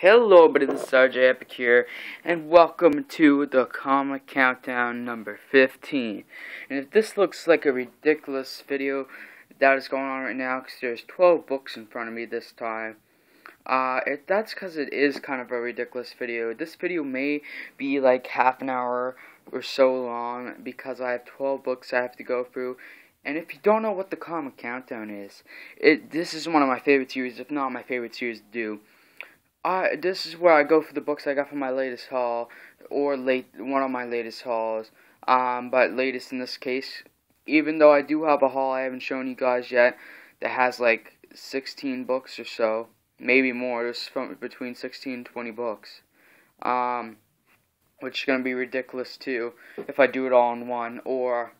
Hello, buddy, this is RJ Epic here, and welcome to the Comic Countdown number 15. And if this looks like a ridiculous video that is going on right now, because there's 12 books in front of me this time, that's because it is kind of a ridiculous video. This video may be like half an hour or so long, because I have 12 books I have to go through. And if you don't know what the Comic Countdown is, this is one of my favorite series, if not my favorite series to do. This is where I go for the books I got from my latest haul, or one of my latest hauls, but latest in this case. Even though I do have a haul I haven't shown you guys yet, that has like 16 books or so, maybe more. There's between 16 and 20 books, which is going to be ridiculous too, if I do it all in one, or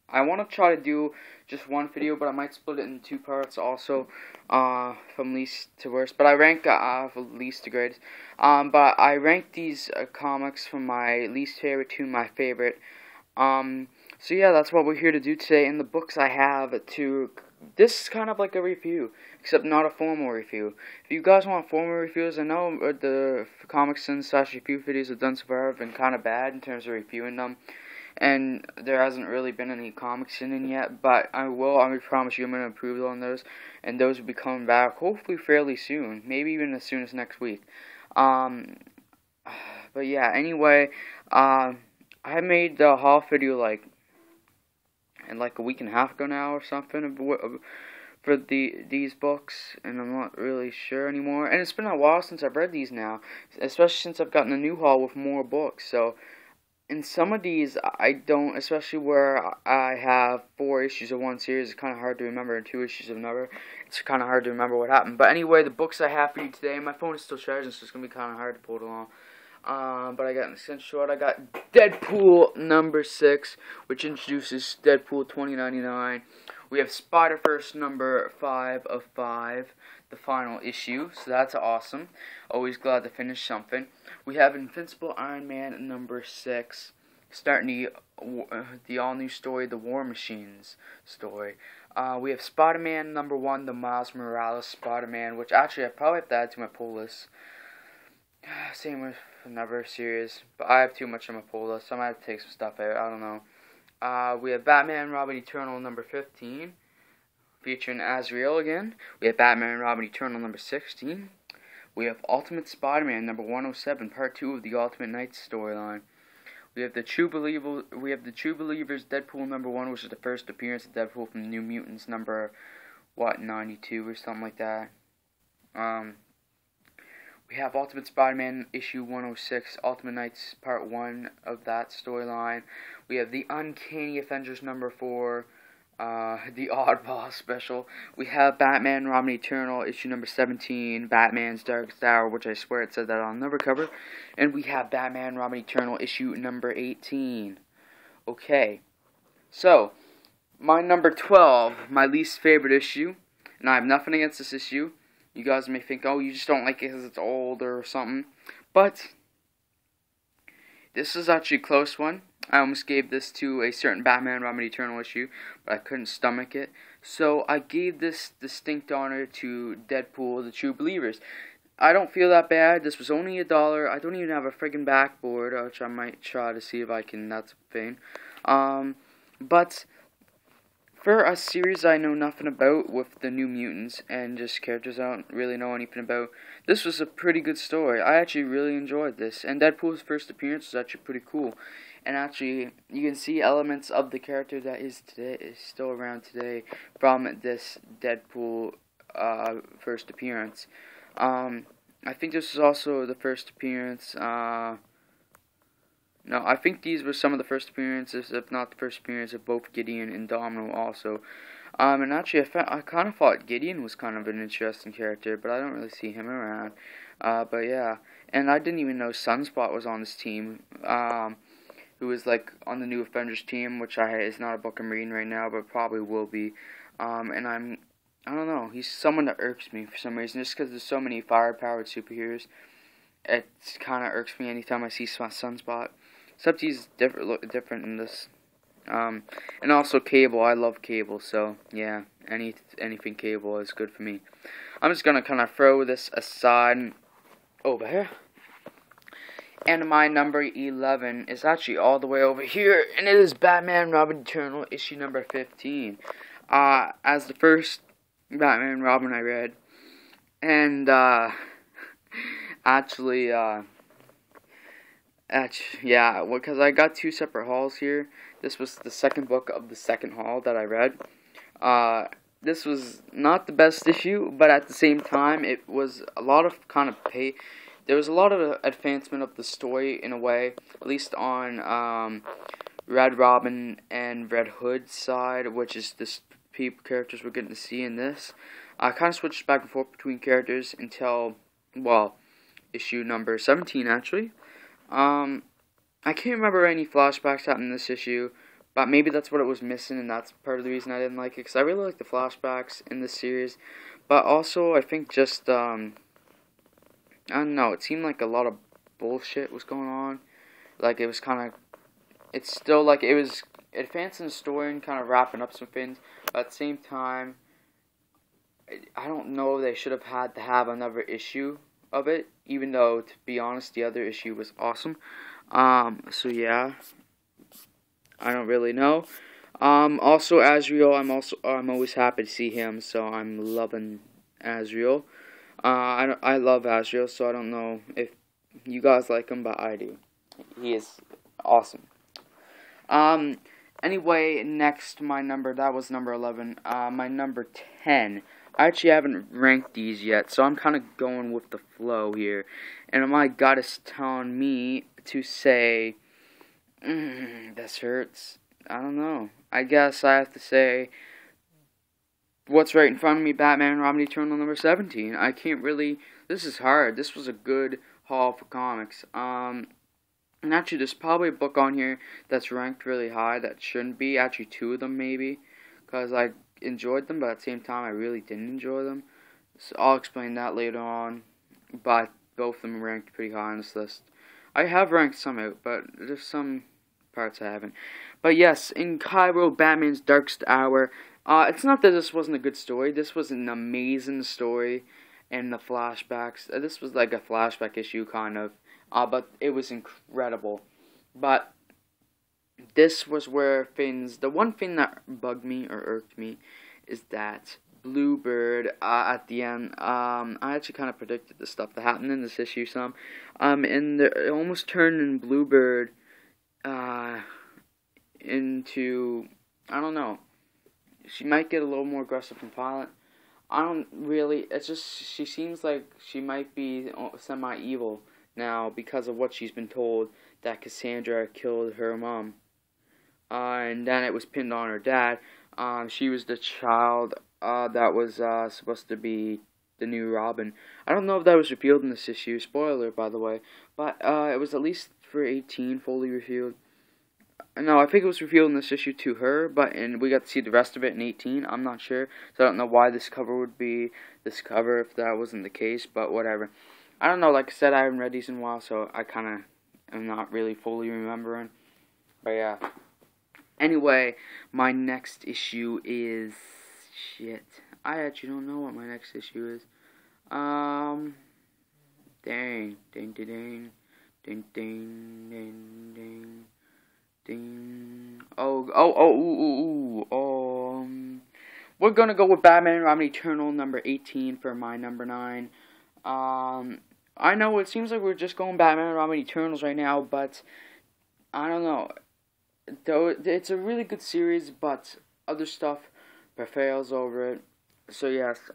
I want to try to do just one video, but I might split it in two parts also, from least to worst. But I rank from least to greatest. But I rank these comics from my least favorite to my favorite. So yeah, that's what we're here to do today. And the books I have this is kind of like a review, except not a formal review. If you guys want formal reviews, I know the comics and / review videos I've done so far have been kind of bad in terms of reviewing them. And there hasn't really been any comics in it yet, but I promise you I'm going to improve on those, and those will be coming back hopefully fairly soon, maybe even as soon as next week. But yeah, anyway, I made the haul video like a week and a half ago now or something for these books, and I'm not really sure anymore. And it's been a while since I've read these now, especially since I've gotten a new haul with more books. So in some of these, I don't, especially where I have 4 issues of one series, it's kind of hard to remember, and 2 issues of another. It's kind of hard to remember what happened. But anyway, the books I have for you today, my phone is still charging, so it's going to be kind of hard to pull it along. But I got, in sense short, I got Deadpool number 6, which introduces Deadpool 2099. We have Spider-Verse number 5 of 5, the final issue, so that's awesome. Always glad to finish something. We have Invincible Iron Man number 6, starting the all-new story, the War Machines story. We have Spider-Man number 1, the Miles Morales Spider-Man, which actually I probably have to add to my pull list. Same with another series, but I have too much on my pull list, so I might have to take some stuff out, I don't know. We have Batman Robin Eternal number 15, featuring Azrael again. We have Batman Robin Eternal number 16. We have Ultimate Spider-Man number 107, part 2 of the Ultimate Knights storyline. We have the True Believers Deadpool number 1, which is the first appearance of Deadpool from New Mutants number 92 or something like that. We have Ultimate Spider-Man issue 106, Ultimate Knights part 1 of that storyline. We have the Uncanny Avengers number 4, the Oddball special. We have Batman Robin Eternal issue number 17, Batman's Darkest Hour, which I swear it said that on the cover. And we have Batman Robin Eternal issue number 18. Okay, so my number 12, my least favorite issue, and I have nothing against this issue. You guys may think, oh, you just don't like it because it's old or something. But this is actually a close one. I almost gave this to a certain Batman Robin Eternal issue, but I couldn't stomach it. So I gave this distinct honor to Deadpool, the True Believers. I don't feel that bad. This was only $1. I don't even have a friggin' backboard, which I might try to see if I can. That's a thing. But for a series I know nothing about, with the New Mutants and just characters I don't really know anything about, this was a pretty good story. I actually really enjoyed this, and Deadpool's first appearance was actually pretty cool. And actually, you can see elements of the character that is still around today from this Deadpool first appearance. I think this is also the first appearance. No, I think these were some of the first appearances, if not the first appearance of both Gideon and Domino also. And actually, I kind of thought Gideon was kind of an interesting character, but I don't really see him around. But yeah, and I didn't even know Sunspot was on this team, who is like on the new Avengers team, which is not a book I'm reading right now, but probably will be. And I don't know, he's someone that irks me for some reason, just because there's so many fire-powered superheroes. It kind of irks me anytime I see Sunspot. Except he's different in this. And also Cable. I love Cable, so yeah, anything Cable is good for me. I'm just gonna kind of throw this aside over here. And my number 11 is actually all the way over here, and it is Batman Robin Eternal, issue number 15. As the first Batman Robin I read, and actually, yeah, because I got two separate hauls here. This was the second book of the second haul that I read. This was not the best issue, but at the same time, it was a lot of kind of there was a lot of advancement of the story in a way, at least on Red Robin and Red Hood's side, which is the characters we're getting to see in this. I kind of switched back and forth between characters until, well, issue number 17 actually. I can't remember any flashbacks happening in this issue, but maybe that's what it was missing, and that's part of the reason I didn't like it, because I really like the flashbacks in this series. But also, I think just, I don't know, it seemed like a lot of bullshit was going on. Like, it was kind of, it's still like, it was advancing the story and kind of wrapping up some things, but at the same time, I don't know, they should have had to have another issue of it, even though, to be honest, the other issue was awesome. So yeah, I don't really know. Also Azrael, I'm always happy to see him, so I'm loving Azrael. I love Azrael, so I don't know if you guys like him, but I do. He is awesome. Anyway, next, that was number 11. My number 10. I actually haven't ranked these yet, so I'm kind of going with the flow here. And my gut is telling me to say, this hurts. I don't know. I guess I have to say, what's right in front of me, Batman Robin Eternal number 17. I can't really, this is hard. This was a good haul for comics. And actually, there's probably a book on here that's ranked really high that shouldn't be. Actually, two of them maybe, because I enjoyed them, but at the same time, I really didn't enjoy them. So I'll explain that later on, but both of them are ranked pretty high on this list. I have ranked some out, but there's some parts I haven't. But yes, in Cairo, Batman's Darkest Hour, it's not that this wasn't a good story. This was an amazing story, and the flashbacks, this was like a flashback issue, kind of, but it was incredible. But this was where the one thing that bugged me, or irked me, is that Bluebird, at the end, I actually kind of predicted the stuff that happened in this issue some, and it almost turned in Bluebird, into, I don't know, she might get a little more aggressive and violent. I don't really, it's just, she seems like she might be semi-evil now because of what she's been told, that Cassandra killed her mom. And then it was pinned on her dad. She was the child that was supposed to be the new Robin. I don't know if that was revealed in this issue, spoiler by the way, but it was at least for 18 fully revealed. No, I think it was revealed in this issue to her, and we got to see the rest of it in 18. I'm not sure, so I don't know why this cover would be this cover if that wasn't the case, but whatever. I don't know, like I said, I haven't read these in a while, so I kind of am not really fully remembering. But yeah. Anyway, my next issue is, shit, I actually don't know what my next issue is. Dang, ding, ding, ding, ding, ding, ding, ding. Ding. We're gonna go with Batman Robin Eternal number 18 for my number 9. I know it seems like we're just going Batman Robin Eternals right now, but I don't know. Though it's a really good series, but other stuff prevails over it. So yes,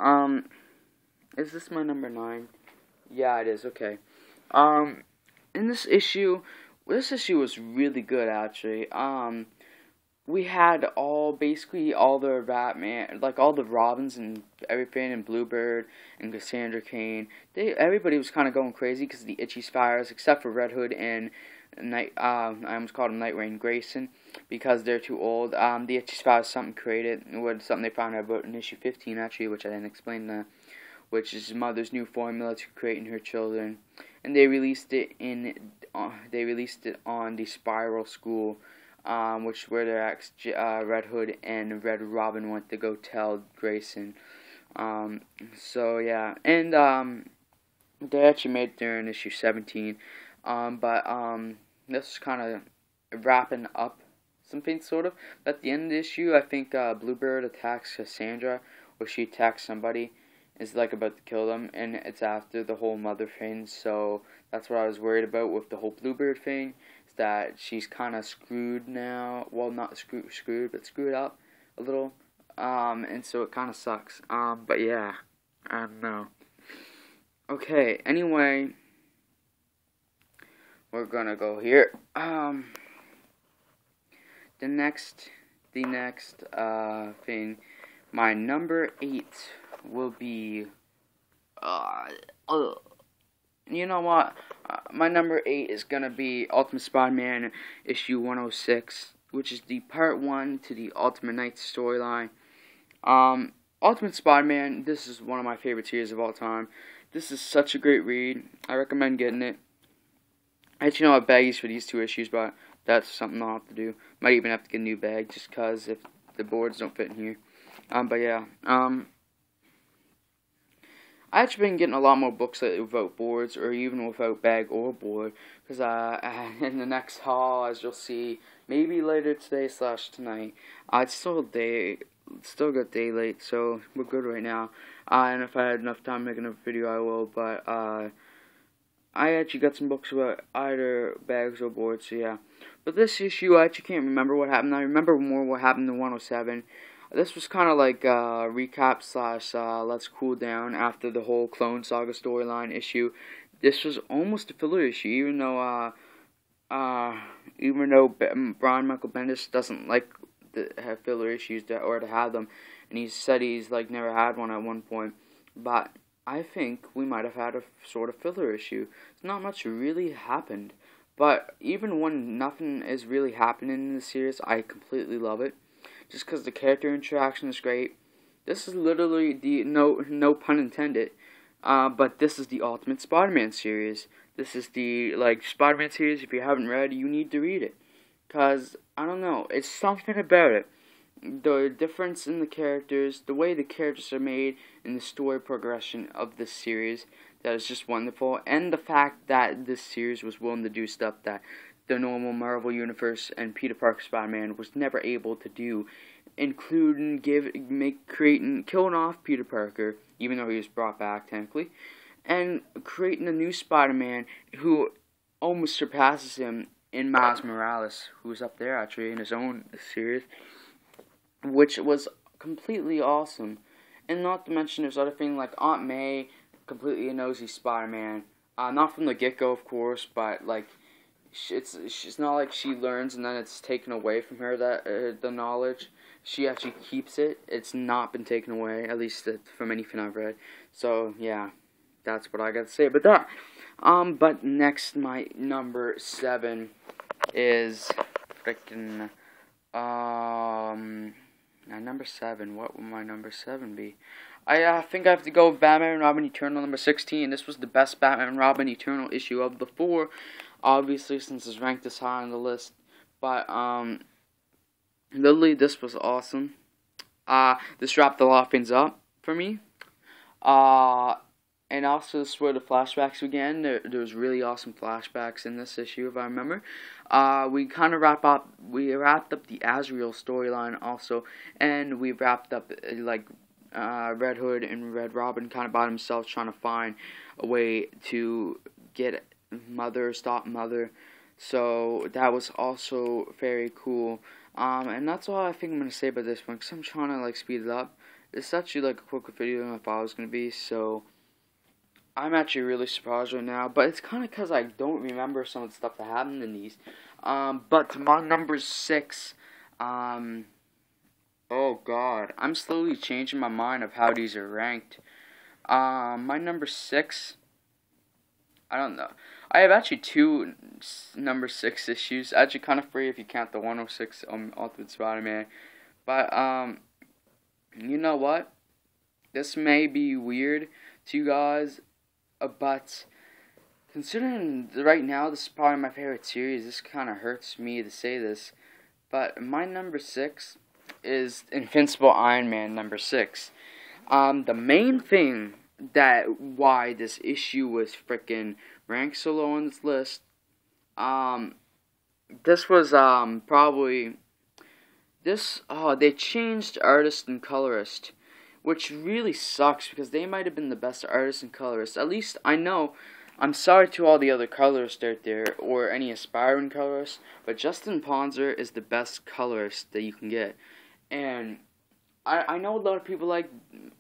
is this my number 9? Yeah, it is. Okay. In this issue was really good, actually. We had basically all the Batman, like all the Robins and everything, and Bluebird and Cassandra Cain. Everybody was kind of going crazy because of the Itchy Spires, except for Red Hood and I almost called him Nightwing Grayson, because they're too old. The Itchy Spires is something created, something they found out about in issue 15, actually, which I didn't explain that, which is his mother's new formula to creating her children. And they released it on the Spiral School, where their ex Red Hood and Red Robin went to go tell Grayson. So yeah, and They actually made it there in issue 17. But this is kind of wrapping up something sort of. At the end of the issue, I think Bluebird attacks Cassandra, or she attacks somebody, is like about to kill them, and it's after the whole mother thing. So that's what I was worried about with the whole Bluebird thing, is that she's kind of screwed now. Well, not screwed, but screwed up a little. And so it kind of sucks. But yeah, I don't know. Okay, anyway, we're gonna go here. The next thing, my number 8 will be, you know what, my number 8 is gonna be Ultimate Spider-Man issue 106, which is the part 1 to the Ultimate Knights storyline. Ultimate Spider-Man, this is one of my favorite series of all time. This is such a great read. I recommend getting it. I actually don't have baggies for these 2 issues, but that's something I'll have to do. Might even have to get a new bag, just because if the boards don't fit in here. But yeah. I actually been getting a lot more books lately without boards, or even without bag or board. Because in the next haul, as you'll see, maybe later today / tonight, it's still got day late, so we're good right now. And if I had enough time making a video, I will. But I actually got some books about either bags or boards, so yeah. But this issue, I actually can't remember what happened. I remember more what happened in 107. This was kind of like a recap / let's cool down after the whole Clone Saga storyline issue. This was almost a filler issue, even though Brian Michael Bendis doesn't like to have filler issues or to have them, and he said he's like never had one at one point. But I think we might have had a sort of filler issue. Not much really happened, but even when nothing is really happening in the series, I completely love it. Just because the character interaction is great. This is literally the, no pun intended, but this is the Ultimate Spider-Man series. This is the, like, Spider-Man series. If you haven't read, you need to read it. Because, I don't know, it's something about it. The difference in the characters, the way the characters are made, and the story progression of this series, that is just wonderful. And the fact that this series was willing to do stuff that the normal Marvel Universe and Peter Parker Spider-Man was never able to do, including killing off Peter Parker, even though he was brought back technically, and creating a new Spider-Man who almost surpasses him in Miles Morales, who's up there actually in his own series, which was completely awesome. And not to mention there's other things like Aunt May, completely a nosy Spider-Man, not from the get-go of course, but like it's not like she learns and then it's taken away from her, that the knowledge. She actually keeps it. It's not been taken away, at least from anything I've read. So yeah, that's what I got to say about that. But next, my number 7 is freaking number 7. What will my number 7 be? I think I have to go with Batman and Robin Eternal number 16. This was the best Batman and Robin Eternal issue of the 4. Obviously, since it's ranked this high on the list. But, literally, this was awesome. This wrapped a lot of things up for me. And also, this were the flashbacks again. There was really awesome flashbacks in this issue, if I remember. We kind of wrapped up the Azrael storyline also. And we wrapped up, like, Red Hood and Red Robin kind of by themselves trying to find a way to get stop Mother. So that was also very cool. And that's all I think I'm going to say about this one, because I'm trying to like speed it up. It's actually like a quicker video than I thought it was going to be, so I'm actually really surprised right now. But it's kind of because I don't remember some of the stuff that happened in these. But my number 6, oh god, I'm slowly changing my mind of how these are ranked. My number 6, I don't know. I have actually 2 number 6 issues. Actually, kind of 3 if you count the 106 Ultimate Spider-Man. But you know what? This may be weird to you guys, but considering right now this is probably my favorite series, this kind of hurts me to say this. But my number 6 is Invincible Iron Man number 6. The main thing that why this issue was freaking ranked so low on this list. This was probably this. Oh, they changed artist and colorist, which really sucks because they might have been the best artist and colorist. At least I know. I'm sorry to all the other colorists out there or any aspiring colorists, but Justin Ponzer is the best colorist that you can get. And I know a lot of people like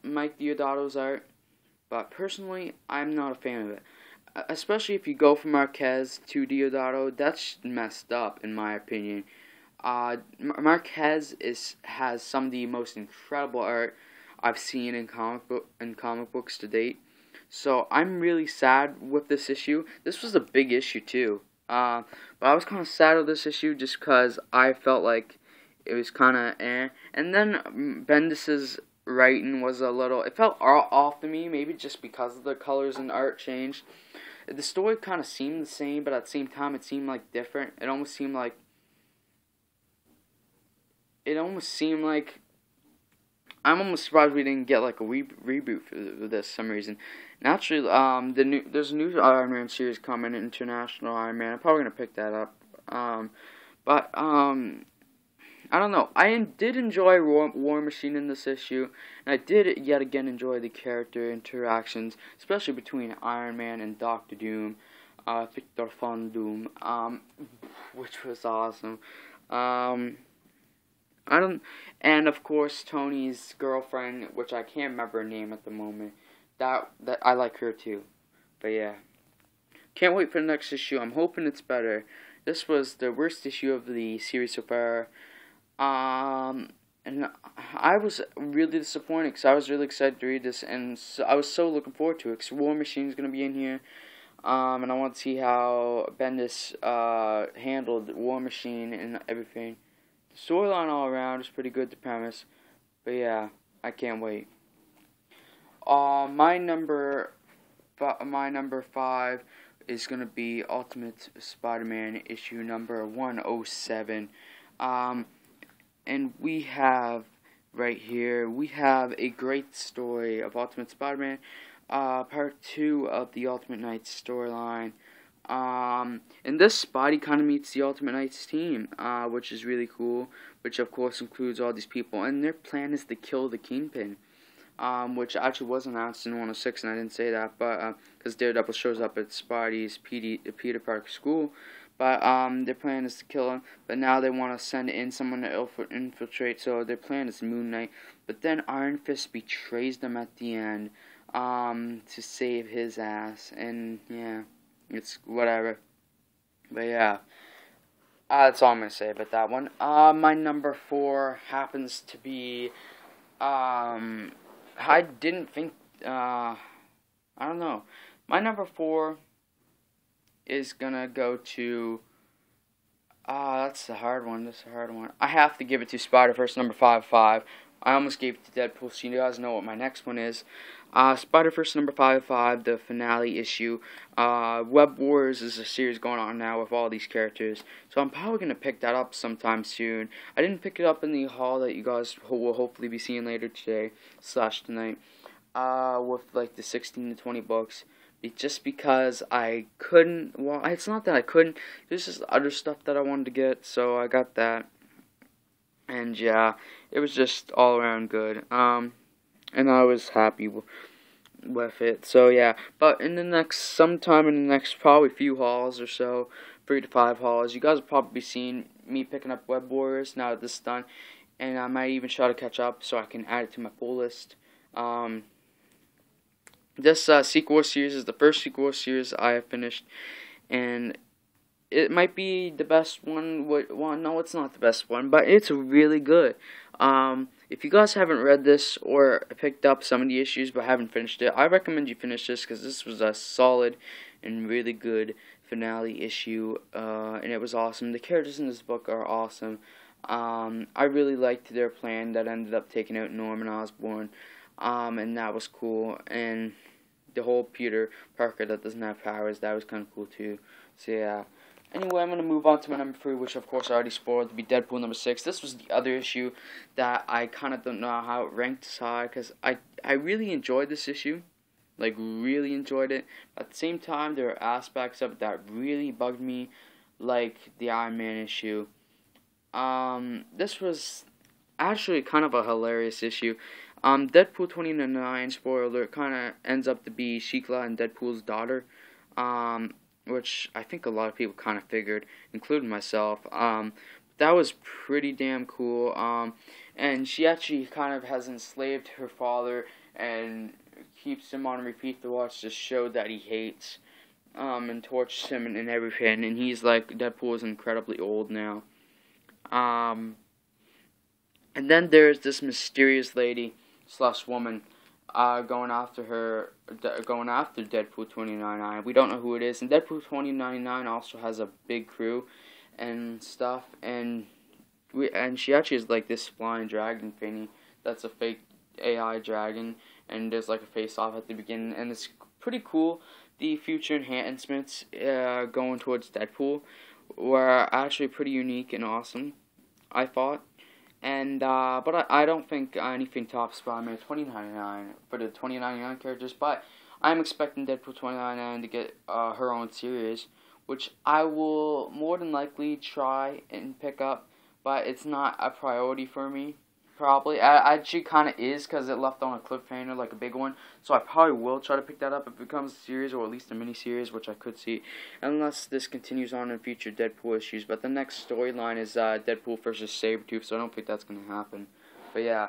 Mike Deodato's art, but personally, I'm not a fan of it. Especially if you go from Marquez to Deodato, that's messed up in my opinion. Marquez has some of the most incredible art I've seen in comic books to date. So I'm really sad with this issue. This was a big issue too. But I was kind of sad with this issue just because I felt like it was kind of eh. And then Bendis's writing was a little, it felt off to me, maybe just because of the colors and art changed. The story kind of seemed the same, but at the same time it seemed like different. It almost seemed like I'm almost surprised we didn't get like a reboot for this some reason. Naturally, there's a new Iron Man series coming, International Iron Man. I'm probably gonna pick that up. But I don't know. I did enjoy War Machine in this issue, and I did yet again enjoy the character interactions, especially between Iron Man and Doctor Doom, Victor Von Doom, which was awesome. And of course Tony's girlfriend, which I can't remember her name at the moment. That I like her too. But yeah, can't wait for the next issue. I'm hoping it's better. This was the worst issue of the series so far. And I was really disappointed because I was really excited to read this, and so I was so looking forward to it because War Machine is going to be in here, and I want to see how Bendis handled War Machine and everything. The storyline all around is pretty good, the premise, but yeah, I can't wait. My number 5 is going to be Ultimate Spider-Man issue number 107. And we have right here, we have a great story of Ultimate Spider-Man, part 2 of the Ultimate Knights storyline. And this Spidey kind of meets the Ultimate Knights team, which is really cool, which of course includes all these people, and their plan is to kill the Kingpin, which actually was announced in 106, and I didn't say that, but, because Daredevil shows up at Spidey's Peter Parker school. But their plan is to kill him. But now they want to send in someone to infiltrate. So their plan is Moon Knight. But then Iron Fist betrays them at the end to save his ass. And yeah, it's whatever. But yeah, that's all I'm gonna say about that one. My number 4 happens to be I didn't think I don't know. My number 4 is gonna go to that's a hard one. I have to give it to Spider-Verse number 5. I almost gave it to Deadpool, so you guys know what my next one is. Spider-Verse number 5, the finale issue. Web Wars is a series going on now with all these characters, so I'm probably gonna pick that up sometime soon. I didn't pick it up in the haul that you guys will hopefully be seeing later today / tonight. With like the 16 to 20 books. Just because I couldn't, well, it's not that I couldn't, there's just other stuff that I wanted to get, so I got that, and yeah, it was just all around good, and I was happy with it, so yeah, but sometime in the next probably few hauls or so, 3 to 5 hauls, you guys will probably be seeing me picking up Web Warriors now that this is done, and I might even try to catch up so I can add it to my pull list. This Secret Wars series is the first Secret Wars series I have finished, and it might be the best one. Well, no, it's not the best one, but it's really good. If you guys haven't read this or picked up some of the issues but haven't finished it, I recommend you finish this because this was a solid and really good finale issue, and it was awesome. The characters in this book are awesome. I really liked their plan that ended up taking out Norman Osborn, and that was cool, and the whole Peter Parker that doesn't have powers, that was kind of cool too. So yeah. Anyway, I'm going to move on to my number 3, which of course I already spoiled, to be Deadpool number 6. This was the other issue that I kind of don't know how it ranked as high, because I really enjoyed this issue. like really enjoyed it. At the same time, there are aspects of it that really bugged me, like the Iron Man issue. This was actually kind of a hilarious issue. Deadpool 2099, spoiler alert, kind of ends up to be Shikla and Deadpool's daughter, which I think a lot of people kind of figured, including myself. That was pretty damn cool. And she actually kind of has enslaved her father and keeps him on repeat to watch this show that he hates, and tortures him and everything. And he's like, Deadpool is incredibly old now. And then there's this mysterious lady slash woman going after Deadpool 2099. We don't know who it is. And Deadpool 2099 also has a big crew and stuff. And she actually is like this flying dragon thingy that's a fake AI dragon. And there's like a face-off at the beginning. And it's pretty cool. The future enhancements going towards Deadpool were actually pretty unique and awesome, I thought. And but I don't think anything tops Spider-Man 2099 for the 2099 characters. But I'm expecting Deadpool 2099 to get her own series, which I will more than likely try and pick up. But it's not a priority for me. Probably. Actually kind of is, because it left on a cliffhanger, like a big one. So I probably will try to pick that up if it becomes a series, or at least a mini-series, which I could see. Unless this continues on in future Deadpool issues. But the next storyline is Deadpool versus Sabretooth, so I don't think that's going to happen. But yeah.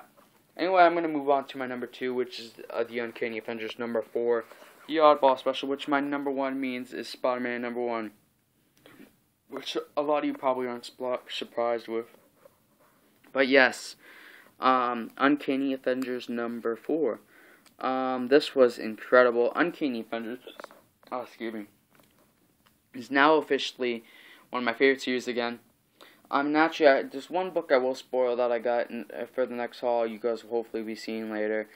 Anyway, I'm going to move on to my number 2, which is the Uncanny Avengers number 4. The Oddball Special, which my number 1 means is Spider-Man number 1. Which a lot of you probably aren't surprised with. But yes. Uncanny Avengers number 4. This was incredible. Uncanny Avengers, is now officially one of my favorite series again. Naturally, there's one book I will spoil that I got for the next haul. You guys will hopefully be seeing later,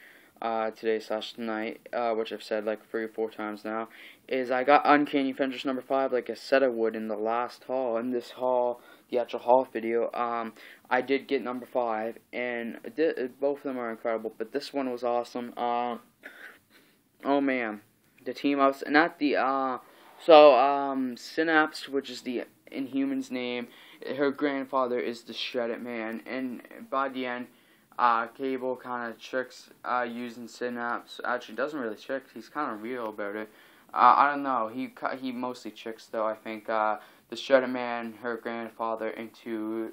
today/tonight, which I've said like 3 or 4 times now. Is I got Uncanny Avengers number 5, like I said I would in the last haul. In this haul, the actual haul video, I did get number 5, and both of them are incredible, but this one was awesome. Oh man, the team ups, and not the, Synapse, which is the Inhuman's name, her grandfather is the Shredded Man, and by the end, Cable kind of tricks, using Synapse. Actually, doesn't really trick, he's kind of real about it. I don't know, he mostly tricks, though, I think, the Shredder Man, her grandfather, into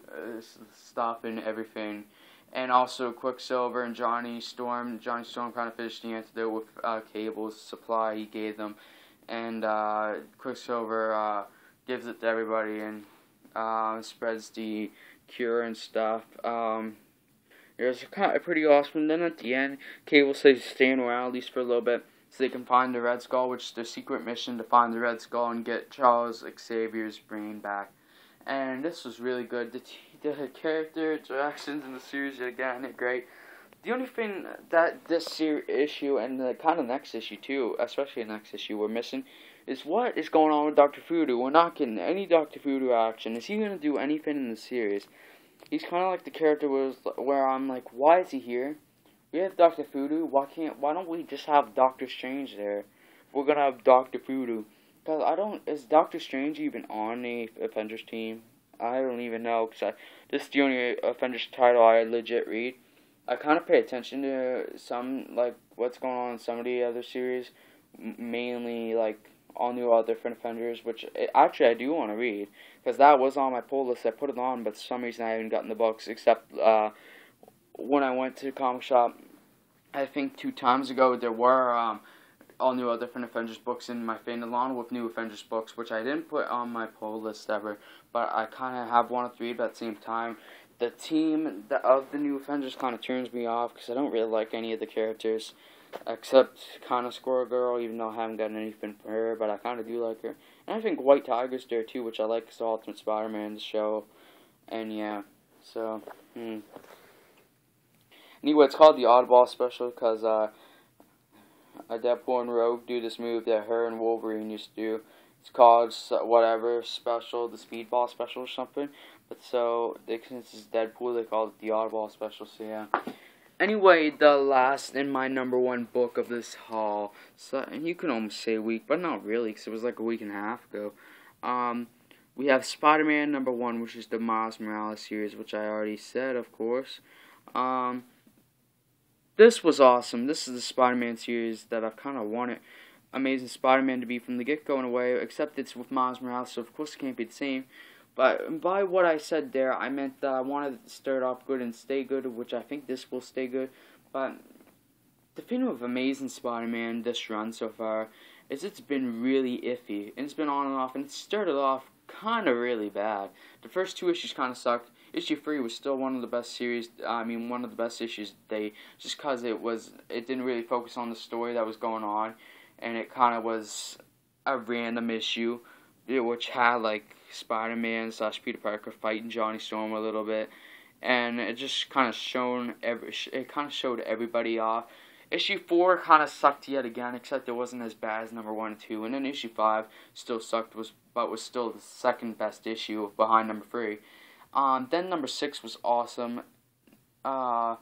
stuff and everything. And also Quicksilver and Johnny Storm. Johnny Storm kind of finished the antidote with Cable's supply he gave them. And Quicksilver gives it to everybody and spreads the cure and stuff. It was kind of pretty awesome. And then at the end, Cable says he's staying around at least for a little bit, so they can find the Red Skull, which is their secret mission, to find the Red Skull and get Charles Xavier's brain back. And this was really good. The character interactions in the series, again, are great. The only thing that this issue, and the kind of next issue too, especially the next issue, we're missing, is what is going on with Dr. Voodoo. We're not getting any Dr. Voodoo action. Is he going to do anything in the series? He's kind of like the character where I'm like, why is he here? We have Dr. Voodoo. Why don't we just have Doctor Strange there? We're gonna have Dr. Voodoo. Cause is Doctor Strange even on the Avengers team? I don't even know, cause this is the only Avengers title I legit read. I kind of pay attention to some, like, what's going on in some of the other series, mainly like all new, all different Avengers, which actually I do want to read, cause that was on my pull list. I put it on, but for some reason I haven't gotten the books, except when I went to the comic shop, I think 2 times ago, there were all new, all different Avengers books in my thing, along with new Avengers books, which I didn't put on my pull list ever, but I kind of have wanted to read, but at the same time, the team of the new Avengers kind of turns me off, because I don't really like any of the characters, except kind of Squirrel Girl, even though I haven't gotten anything for her, but I kind of do like her. And I think White Tiger's there too, which I like, because Ultimate Spider-Man, the show, and yeah, so, Anyway, it's called the Oddball Special because Deadpool and Rogue do this move that her and Wolverine used to do. It's called whatever special, the Speedball Special or something. But so, since it's Deadpool, they call it the Oddball Special, so yeah. Anyway, the last and my number one book of this haul, so, and you can almost say a week, but not really, because it was like a week and a half ago. We have Spider-Man number 1, which is the Miles Morales series, which I already said, of course. This was awesome. This is the Spider-Man series that I've kind of wanted Amazing Spider-Man to be from the get-go in a way, except it's with Miles Morales, so of course it can't be the same. But by what I said there, I meant that I wanted it to start off good and stay good, which I think this will stay good. But the thing with Amazing Spider-Man this run so far is it's been really iffy. And it's been on and off, and it started off kind of really bad. The first 2 issues kind of sucked. Issue 3 was still one of the best series, one of the best issues just because it didn't really focus on the story that was going on, and it kind of was a random issue, which had, like, Spider-Man / Peter Parker fighting Johnny Storm a little bit, and it just kind of showed everybody off. Issue 4 kind of sucked yet again, except it wasn't as bad as number 1 and 2, and then issue 5 still sucked, but was still the second best issue behind number 3. Then number 6 was awesome, and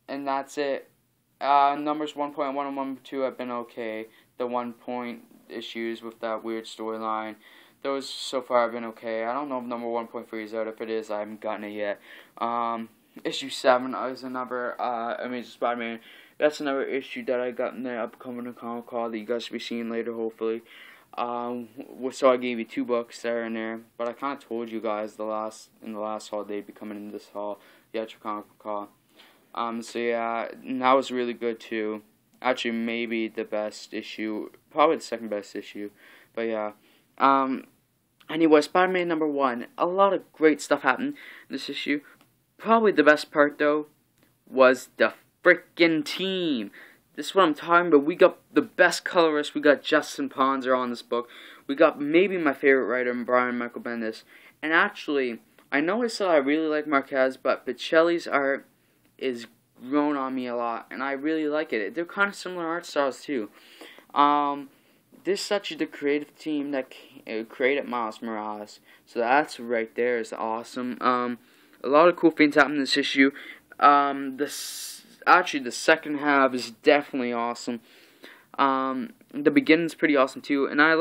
that's it. Numbers 1.1 and 1.2 have been okay. The 1-point issues with that weird storyline, those so far have been okay. I don't know if number 1.3 is out. If it is, I haven't gotten it yet. Issue 7 is another Amazing Spider-Man. That's another issue that I got in the upcoming comic call that you guys will be seeing later, hopefully. So I gave you 2 books there and there, but I kind of told you guys in the last haul they'd be coming in this haul, the actual comic book haul. So yeah, and that was really good too. Actually, maybe the best issue, probably the second best issue, but yeah. Anyway, Spider-Man number 1, a lot of great stuff happened in this issue. Probably the best part though was the frickin' team. This is what I'm talking about. We got the best colorist. We got Justin Ponzer on this book. We got maybe my favorite writer, Brian Michael Bendis. And actually, I know I said I really like Marquez, but Pichelli's art is grown on me a lot, and I really like it. They're kind of similar art styles too. This is such the creative team that created Miles Morales, so that's right there is awesome. A lot of cool things happened in this issue. Actually, the second half is definitely awesome. The beginning's pretty awesome too, and I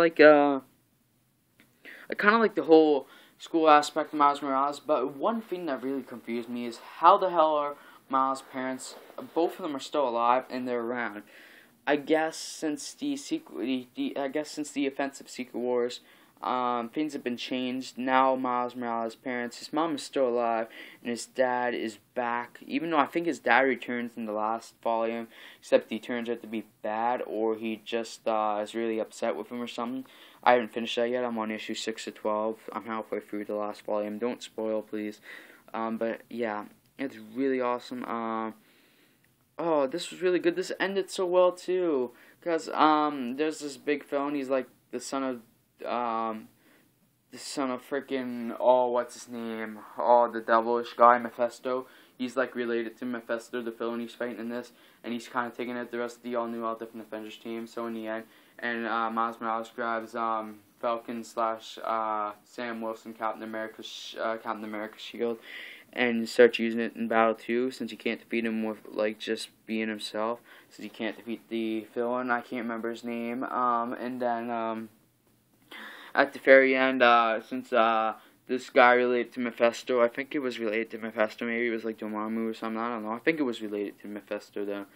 kind of like the whole school aspect of Miles Morales. But one thing that really confused me is how the hell are Miles' parents? Both of them are still alive and they're around. I guess since the events of Secret Wars, things have been changed. Now Miles Morales' parents, his mom is still alive, and his dad is back. Even though I think his dad returns in the last volume, except he turns out to be bad, or he just is really upset with him or something. I haven't finished that yet. I'm on issue 6 to 12. I'm halfway through the last volume. Don't spoil, please. But yeah, it's really awesome. Oh, this was really good. This ended so well too, because there's this big villain. He's like the son of freaking, what's his name? The devilish guy, Mephisto. He's like related to Mephisto, the villain he's fighting in this, and he's kind of taking out the rest of the all different Avengers team. So in the end, and Miles Morales grabs Falcon / Sam Wilson, Captain America's shield, and starts using it in battle too, since you can't defeat him with like just being himself. Since you can't defeat the villain, I can't remember his name. And then at the very end, since this guy related to Mephisto, I think it was related to Mephisto. Maybe it was like Dormammu or something. I don't know. I think it was related to Mephisto though.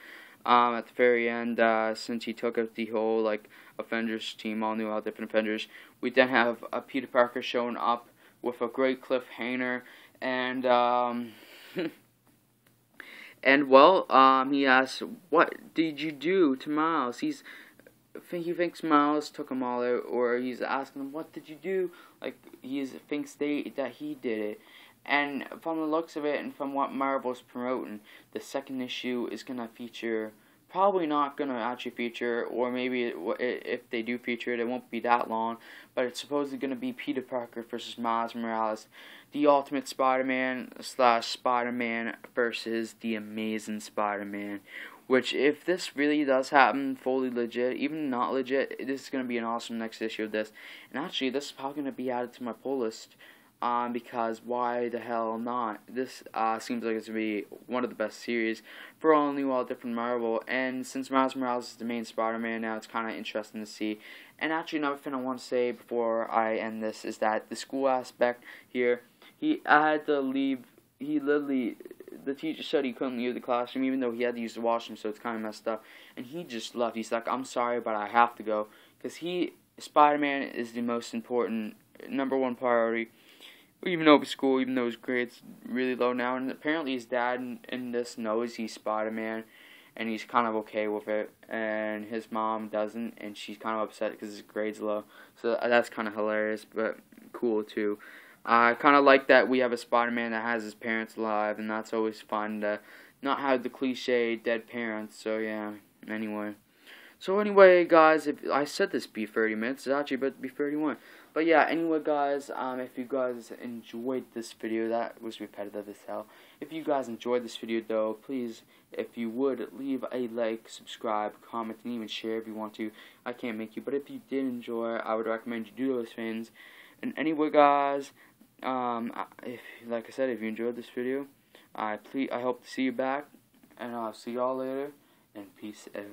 At the very end, since he took out the whole like Avengers team, all different Avengers, we then have Peter Parker showing up with a great cliffhanger. And he asks, "What did you do to Miles?" He thinks Miles took them all out, or he's asking him, "What did you do?" Like he thinks that he did it. And from the looks of it, and from what Marvel's promoting, the second issue is gonna feature. Probably not going to actually feature, or maybe if they do feature it, it won't be that long, but it's supposedly going to be Peter Parker versus Miles Morales, the Ultimate Spider-Man / Spider-Man versus the Amazing Spider-Man, which if this really does happen, fully legit, even not legit, this is going to be an awesome next issue of this, and actually this is probably going to be added to my pull list. because why the hell not? This seems like it's going to be one of the best series for all new, all different Marvel. And since Miles Morales is the main Spider-Man now, it's kind of interesting to see. And actually, another thing I want to say before I end this is that the school aspect here, I had to leave. He literally, the teacher said he couldn't leave the classroom even though he had to use the washroom, so it's kind of messed up. And he just left. He's like, I'm sorry, but I have to go. Because Spider-Man is the most important, #1 priority. Even though school, even though his grades really low now, and apparently his dad in this knows he's Spider-Man, and he's kind of okay with it, and his mom doesn't, and she's kind of upset because his grades low. So that's kind of hilarious, but cool too. I kind of like that we have a Spider-Man that has his parents alive, and that's always fun to not have the cliche dead parents. So yeah. Anyway, guys, if I said this be 30 minutes, it's actually about to be 31. But yeah, anyway, guys, if you guys enjoyed this video, that was repetitive as hell. If you guys enjoyed this video, though, please, if you would, leave a like, subscribe, comment, and even share if you want to. I can't make you, but if you did enjoy, I would recommend you do those things. And anyway, guys, like I said, if you enjoyed this video, I hope to see you back, and I'll see y'all later, and peace out.